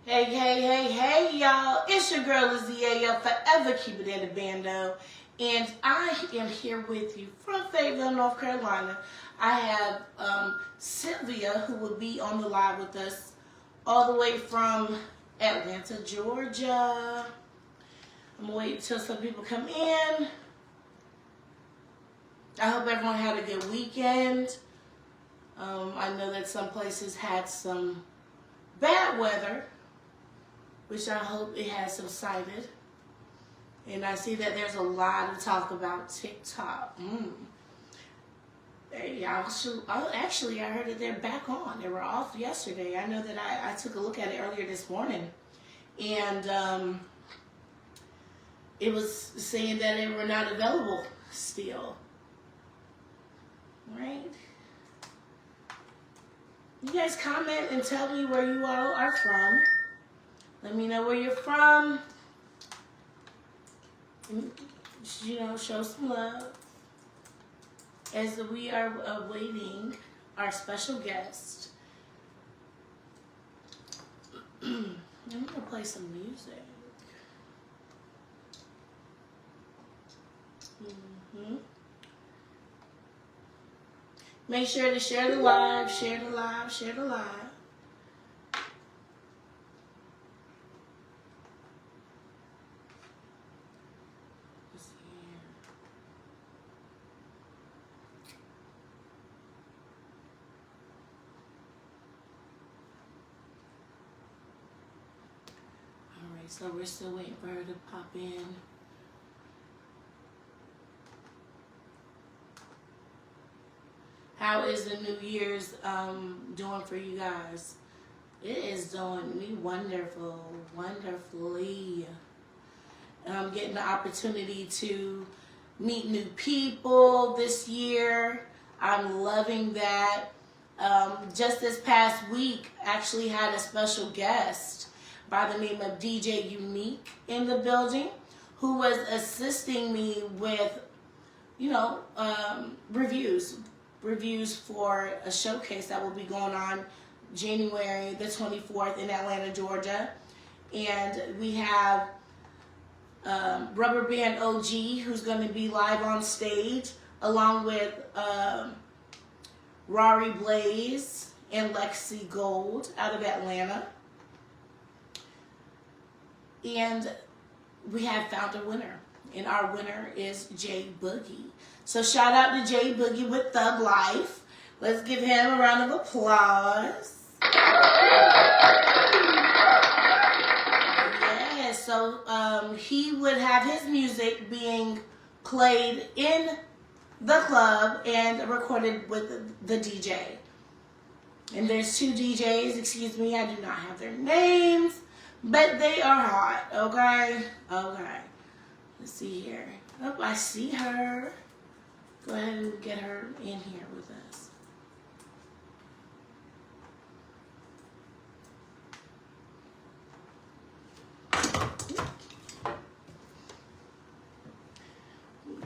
Hey, hey, hey, hey, y'all. It's your girl, Lizzie A. Forever Keepin in the Bando. And I am here with you from Fayetteville, North Carolina. I have Sylvia, who will be on the live with us all the way from Atlanta, Georgia. I'm waiting until some people come in. I hope everyone had a good weekend. I know that some places had some bad weather, which I hope it has subsided. And I see that there's a lot of talk about TikTok. Hey, actually, I heard that they're back on. They were off yesterday. I know that I took a look at it earlier this morning. And it was saying that they were not available still. Right? You guys comment and tell me where you all are from. Let me know where you're from. You know, show some love as we are awaiting our special guest. I'm gonna play some music. Make sure to share the live, share the live, share the live. Alright, so we're still waiting for her to pop in. How is the New Year's doing for you guys? It is doing me wonderfully. I'm getting the opportunity to meet new people this year. I'm loving that. Just this past week, actually had a special guest by the name of DJ Unique in the building, who was assisting me with, reviews for a showcase that will be going on January the 24th in Atlanta, Georgia. And we have Rubber Band OG, who's going to be live on stage, along with Rory Blaze and Lexi Gold out of Atlanta. And we have found a winner, and our winner is J Boogie. So shout out to J Boogie with Thug Life. Let's give him a round of applause. Yeah, so he would have his music being played in the club and recorded with the DJ. And there's two DJs, excuse me, I do not have their names, but they are hot, okay? Okay. Let's see here. Oh, I see her. Go ahead and get her in here with us.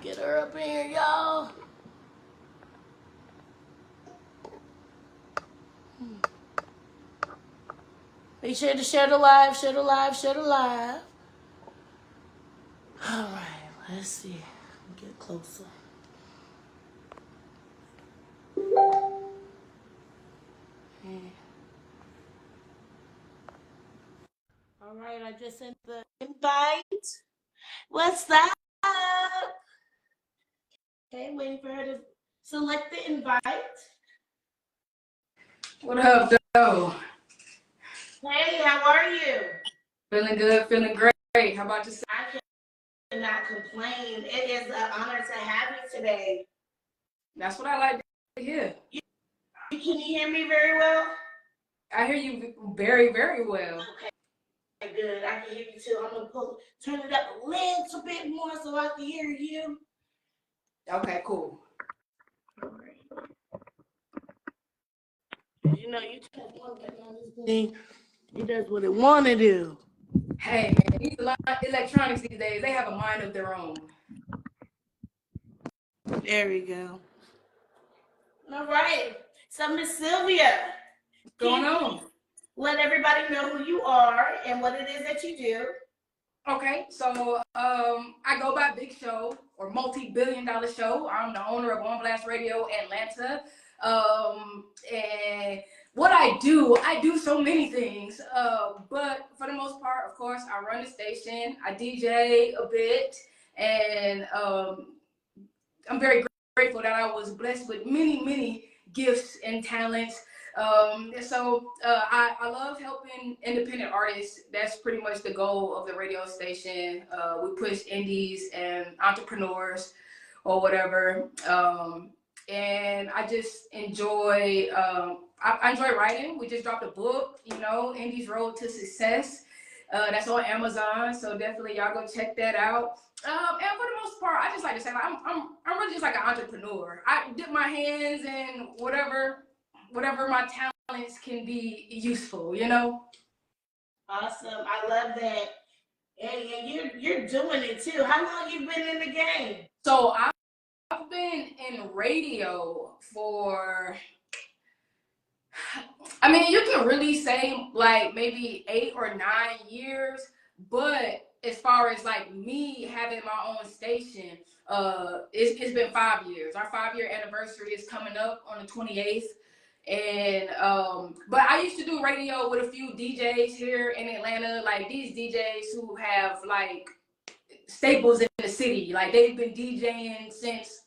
Get her up in here, y'all. Make sure to share the live, share the live, share the live. All right, let's see. Get closer. All right, I just sent the invite. What's up? Okay, waiting for her to select the invite. What up, though? Hey, how are you? Feeling good, feeling great. How about yourself? I cannot complain. It is an honor to have you today. That's what I like to hear. Can you hear me very well? I hear you very, very well. Okay, good. I can hear you too. I'm gonna turn it up a little bit more so I can hear you. Okay, cool. All right. You know, you just want to on this thing. It does what it want to do. Hey, man, these electronics these days, they have a mind of their own. There we go. All right. So, Miss Sylvia. What's going on? let everybody know who you are and what it is that you do. Okay, so I go by Big Show or multi-billion-dollar show. I'm the owner of On Blast Radio Atlanta. And what I do so many things. But for the most part, of course, I run the station. I DJ a bit, and I'm very grateful that I was blessed with many gifts and talents. I love helping independent artists. That's pretty much the goal of the radio station. We push indies and entrepreneurs or whatever. And I just enjoy, I enjoy writing. We just dropped a book, Indies Road to Success. That's on Amazon, so definitely y'all go check that out. And for the most part, I just like to say, like, I'm really just like an entrepreneur. I dip my hands in whatever my talents can be useful, Awesome. I love that. And you're doing it too. How long you been in the game? So I've been in radio for, I mean, you can really say like maybe 8 or 9 years, but as far as like me having my own station, it's been 5 years. Our 5-year anniversary is coming up on the 28th. And but I used to do radio with a few DJs here in Atlanta, like these DJs who have like staples in the city. Like they've been DJing since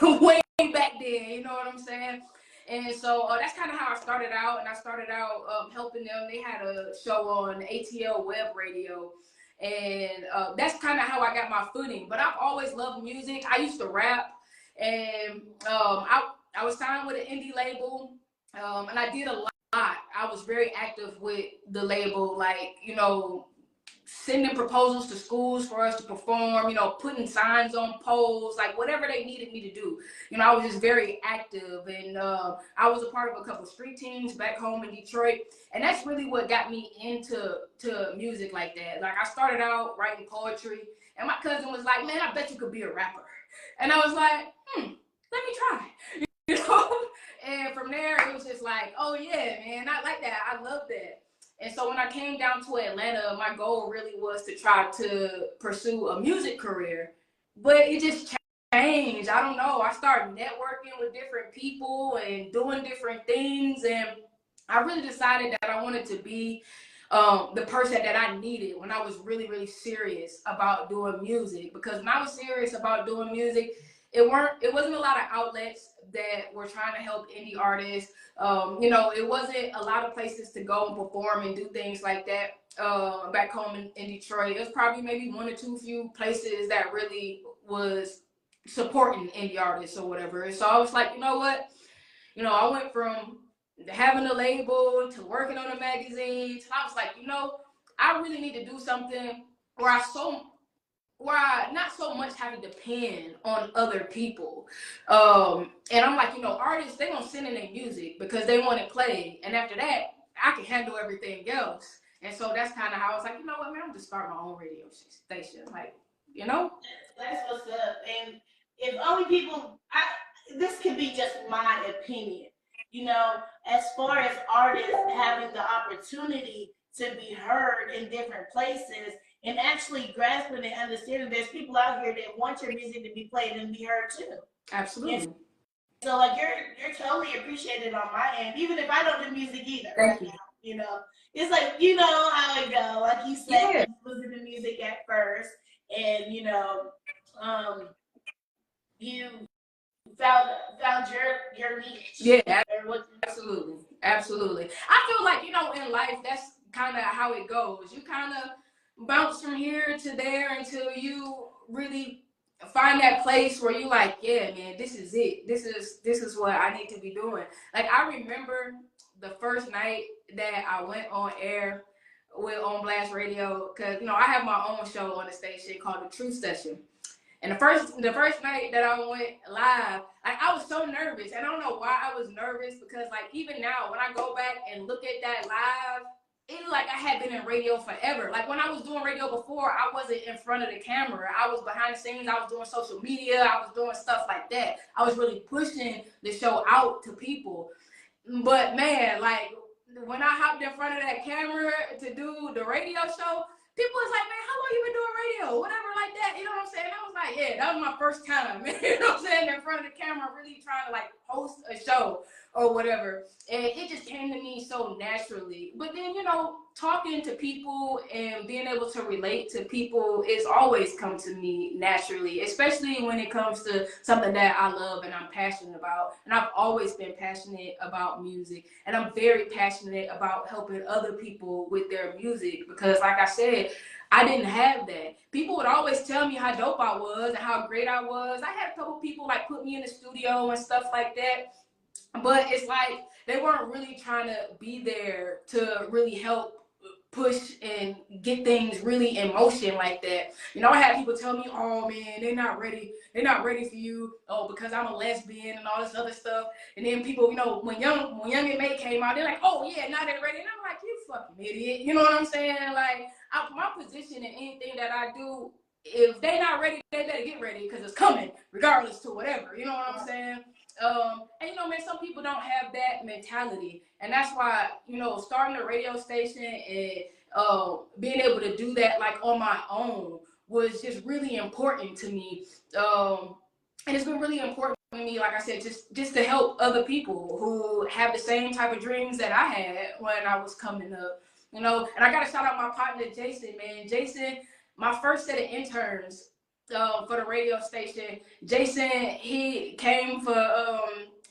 way back then, you know what I'm saying? And so that's kind of how I started out. And I started out helping them. They had a show on ATL Web Radio. And that's kind of how I got my footing. But I've always loved music. I used to rap. And I was signed with an indie label. And I did a lot. I was very active with the label, like, sending proposals to schools for us to perform, putting signs on poles, like whatever they needed me to do. I was just very active, and I was a part of a couple street teams back home in Detroit, and that's really what got me into music like that. Like I started out writing poetry, and my cousin was like, "Man, I bet you could be a rapper," and I was like, "Let me try," And from there, it was just like, "Oh yeah, man, I like that. I love that." And so when I came down to Atlanta, my goal really was to try to pursue a music career. But it just changed. I don't know. I started networking with different people and doing different things. And I really decided that I wanted to be the person that I needed when I was really serious about doing music. Because when I was serious about doing music, it wasn't a lot of outlets that were trying to help indie artists. It wasn't a lot of places to go and perform and do things like that. Back home in Detroit, it was probably maybe 1 or 2 few places that really was supporting indie artists or whatever. And so I was like, you know what? I went from having a label to working on a magazine. I was like, I really need to do something where I not so much have to depend on other people. And I'm like, artists, they gonna send in their music because they want it played. And after that, I can handle everything else. And so that's kind of how I was like, you know what, man, I'm just starting my own radio station. Like, That's what's up. And if only people, this could be just my opinion, as far as artists having the opportunity to be heard in different places and actually grasping and understanding there's people out here that want your music to be played and be heard too. Absolutely. And so like you're totally appreciated on my end, even if I don't do music either. Thank you. It's like how it go. Like you said, yeah. You was in the music at first, and you found your niche. Yeah, absolutely. I feel like in life that's kind of how it goes. You kind of bounce from here to there until you really find that place where you like, yeah, man, this is it. This is what I need to be doing. Like I remember the first night that I went on air with On Blast Radio, because I have my own show on the station called The Truth Session. And the first night that I went live, I was so nervous. And I don't know why I was nervous, because like even now when I go back and look at that live, it's like I had been in radio forever. Like when I was doing radio before, I wasn't in front of the camera. I was behind the scenes. I was doing social media. I was doing stuff like that. I was really pushing the show out to people. But man, like when I hopped in front of that camera to do the radio show, people was like, man, how long you been doing radio? Whatever like that. You know what I'm saying? I was like, yeah, that was my first time. You know what I'm saying? In front of the camera, really trying to like host a show or whatever. And it just came to me so naturally. But then, you know, talking to people and being able to relate to people is always come to me naturally, especially when it comes to something that I love and I'm passionate about. And I've always been passionate about music, and I'm very passionate about helping other people with their music because, like I said, I didn't have that. People would always tell me how dope I was and how great I was. I had a couple people like put me in the studio and stuff like that, but it's like they weren't really trying to be there to really help push and get things really in motion like that. You know, I had people tell me, oh man, they're not ready for you, oh, because I'm a lesbian and all this other stuff. And then people, you know, when Young and May came out, they're like, oh yeah, now they're ready. And I'm like, you fucking idiot. You know what I'm saying? Like, my position in anything that I do, if they not ready, they better get ready because it's coming, regardless to whatever. You know what I'm saying? And you know, man, some people don't have that mentality, and that's why, you know, starting a radio station and being able to do that like on my own was just really important to me. And it's been really important for me, like I said, just to help other people who have the same type of dreams that I had when I was coming up. You know, and I gotta shout out my partner Jason, man. Jason, my first set of interns for the radio station. Jason, he came for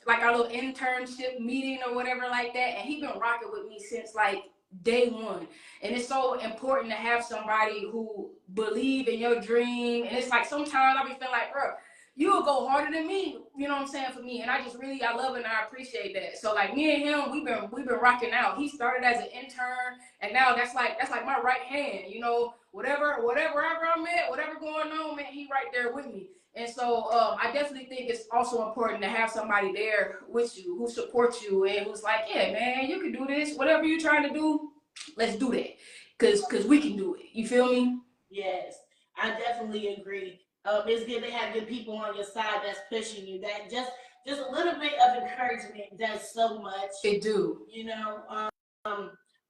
like our little internship meeting or whatever like that, and he been rocking with me since like day one. And it's so important to have somebody who believe in your dream. And it's like sometimes I be feeling like, bro, you'll go harder than me, you know what I'm saying, for me. And I just really, I love it and I appreciate that. So like me and him, we've been rocking out. He started as an intern, and now that's like my right hand, you know, whatever I'm at, whatever going on, man, he right there with me. And so I definitely think it's also important to have somebody there with you who supports you and who's like, yeah, man, you can do this. Whatever you're trying to do, let's do that. Cause we can do it. You feel me? Yes, I definitely agree. It's good to have good people on your side that's pushing you. That just a little bit of encouragement does so much. It do. You know,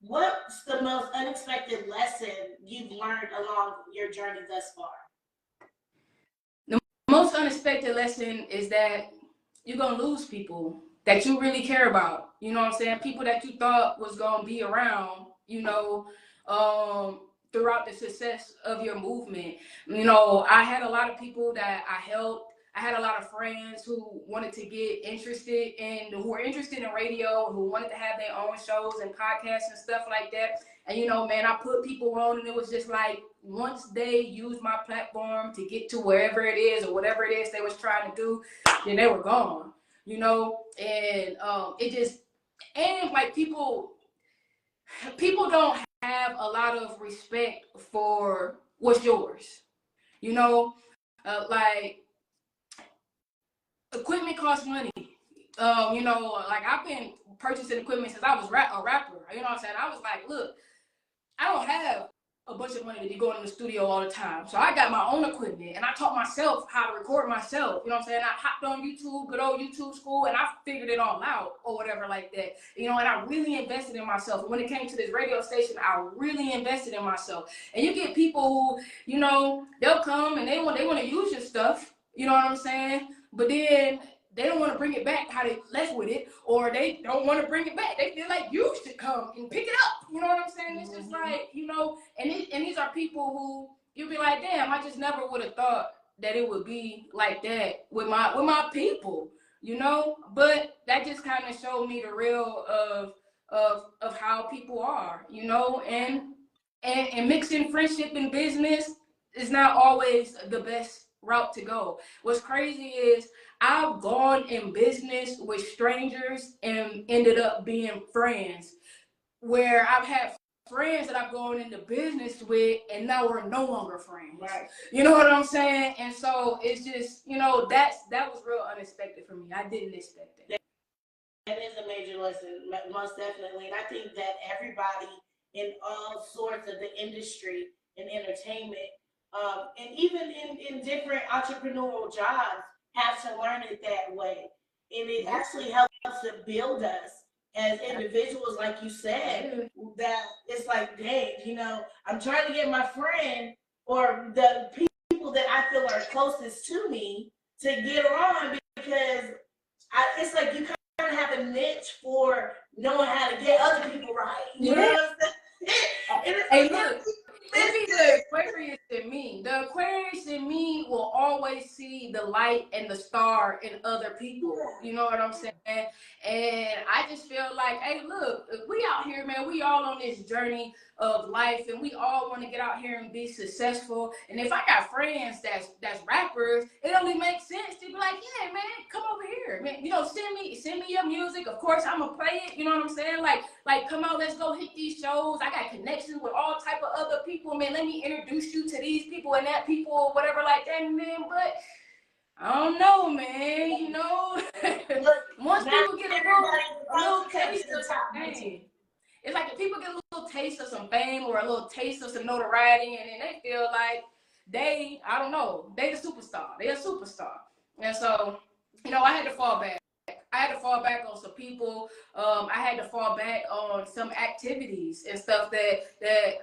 what's the most unexpected lesson you've learned along your journey thus far? The most unexpected lesson is that you're gonna lose people that you really care about. You know what I'm saying? People that you thought was gonna be around, you know, throughout the success of your movement. You know, I had a lot of people that I helped. I had a lot of friends who wanted to get interested in, who were interested in radio, who wanted to have their own shows and podcasts and stuff like that. And you know, man, I put people on, and it was just like once they used my platform to get to wherever it is or whatever it is they was trying to do, then they were gone. You know, and it just, and like people don't have a lot of respect for what's yours. You know, like equipment costs money. You know, like I've been purchasing equipment since I was a rapper. You know what I'm saying? I was like, look, I don't have a bunch of money to be going in the studio all the time. So I got my own equipment and I taught myself how to record myself. You know what I'm saying? I hopped on YouTube, good old YouTube school, and I figured it all out or whatever like that. You know, and I really invested in myself. And when it came to this radio station, I really invested in myself. And you get people who, you know, they'll come and they want to use your stuff. You know what I'm saying? But then they don't want to bring it back how they left with it, or they don't want to bring it back. They feel like you should come and pick it up. You know what I'm saying? It's just like, you know, and these are people who you'll be like, damn, I just never would have thought that it would be like that with my people, you know. But that just kind of showed me the real of how people are, you know, and mixing friendship and business is not always the best route to go. What's crazy is I've gone in business with strangers and ended up being friends, where I've had friends that I've gone into business with and now we're no longer friends. Right. You know what I'm saying? And so it's just, you know, that was real unexpected for me. I didn't expect it. That is a major lesson, most definitely. And I think that everybody in all sorts of the industry and entertainment, and even in different entrepreneurial jobs, have to learn it that way. And it actually helps to build us as individuals, like you said, that it's like, dang, you know, I'm trying to get my friend or the people that I feel are closest to me to get on because it's like you kind of have a niche for knowing how to get other people right. You know what I'm saying? And it's Hey, like, look, it be the Aquarius in me. The Aquarius in me will always see the light and the star in other people. You know what I'm saying? And I just feel like, hey, look, we out here, man. We all on this journey of life, and we all want to get out here and be successful. And if I got friends that's rappers, it only makes sense to be like, yeah, man, come over here, man. You know, send me your music. Of course, I'm gonna play it. You know what I'm saying? Like, come on, let's go hit these shows. I got connections with all type of other people, man. Let me introduce you to these people and that people, or whatever, like that, man. But I don't know, man. You know, once people get a little taste of some fame, it's like if people get a little taste of some fame or a little taste of some notoriety, and then they feel like I don't know, they the superstar. They a superstar, and so, you know, I had to fall back. I had to fall back on some people. I had to fall back on some activities and stuff that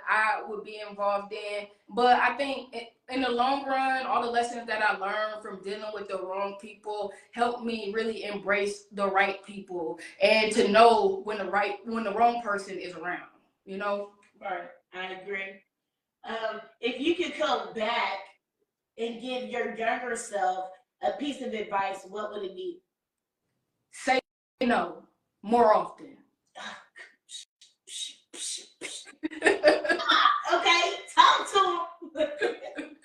I would be involved in. But I think in the long run, all the lessons that I learned from dealing with the wrong people helped me really embrace the right people and to know when the wrong person is around. You know. right. I agree. If you could come back and give your younger self a piece of advice, what would it be? Say no more often. Okay, talk to him.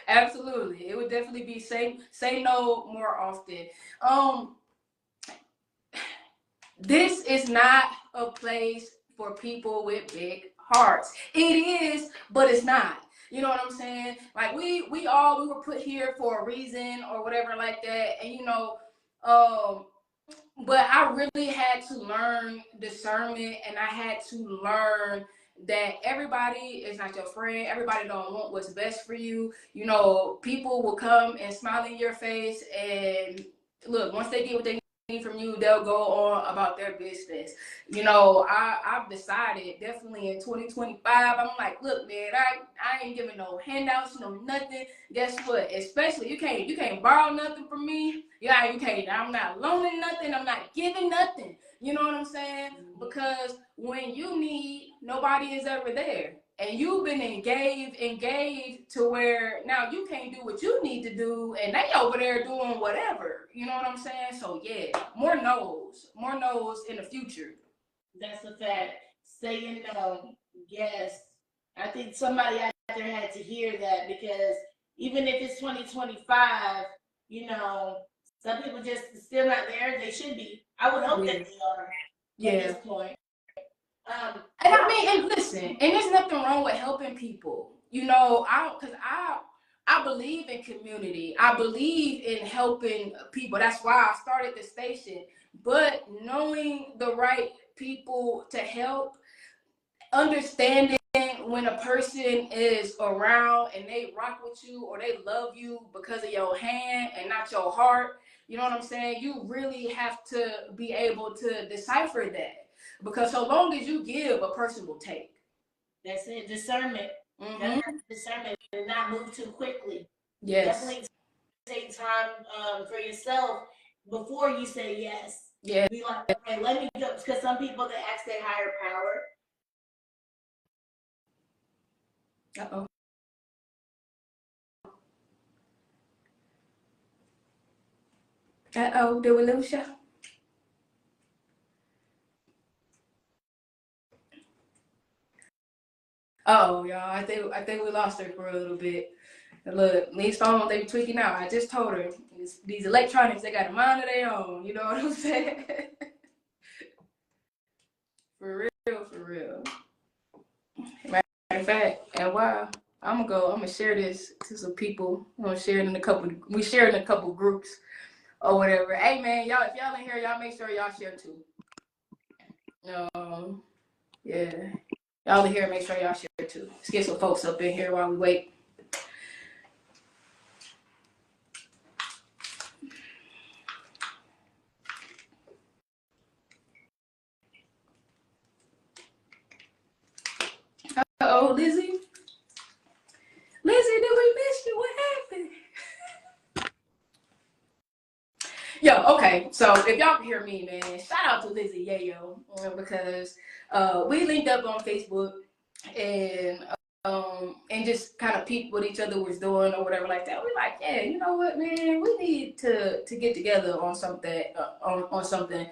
Absolutely, it would definitely be say no more often. Um, this is not a place for people with big hearts. It is, but it's not. You know what I'm saying? Like we were put here for a reason or whatever like that, and you know, um, but I really had to learn discernment, and I had to learn that everybody is not your friend. Everybody don't want what's best for you. You know, people will come and smile in your face, and look, once they get what they need from you, they'll go on about their business. You know, I've decided definitely in 2025, I'm like, look, man, I ain't giving no handouts, no nothing. Guess what? Especially you can't borrow nothing from me. Yeah, you can't. I'm not loaning nothing. I'm not giving nothing. You know what I'm saying? Because when you need, nobody is ever there. And you've been engaged to where now you can't do what you need to do, and they over there doing whatever. You know what I'm saying? So yeah, more no's in the future. That's a fact. Saying no, yes. I think somebody out there had to hear that because even if it's 2025, you know, some people just still not there. They should be. I would hope that Yeah, they are at yeah. this point. And I mean, and listen, and there's nothing wrong with helping people. You know, I believe in community. I believe in helping people. That's why I started the station. But knowing the right people to help, understanding when a person is around and they rock with you or they love you because of your hand and not your heart, you know what I'm saying? You really have to be able to decipher that, because so long as you give, a person will take. That's it. Discernment. Mm-hmm. Discernment and not move too quickly. Yes. Definitely take time for yourself before you say yes. Yeah. Be like, okay, let me go. Because some people that ask their higher power. Uh-oh. Uh-oh. Did we lose you? Oh, y'all. I think we lost her for a little bit. Look, these phones, they be tweaking out. I just told her, these electronics, they got a mind of their own. You know what I'm saying? For real, for real. Matter of fact, and wow, I'm gonna share this to some people. I'm gonna share it in we share it in a couple groups or whatever. Hey man, y'all, if y'all in here, y'all make sure y'all share too. Yeah. Y'all in here, make sure y'all share too. Let's get some folks up in here while we wait. Yo, okay. So if y'all can hear me, man, shout out to Lizzie Yayo because we linked up on Facebook and and just kind of peeped what each other was doing or whatever like that. We like, yeah, you know what, man, we need to get together on something on something.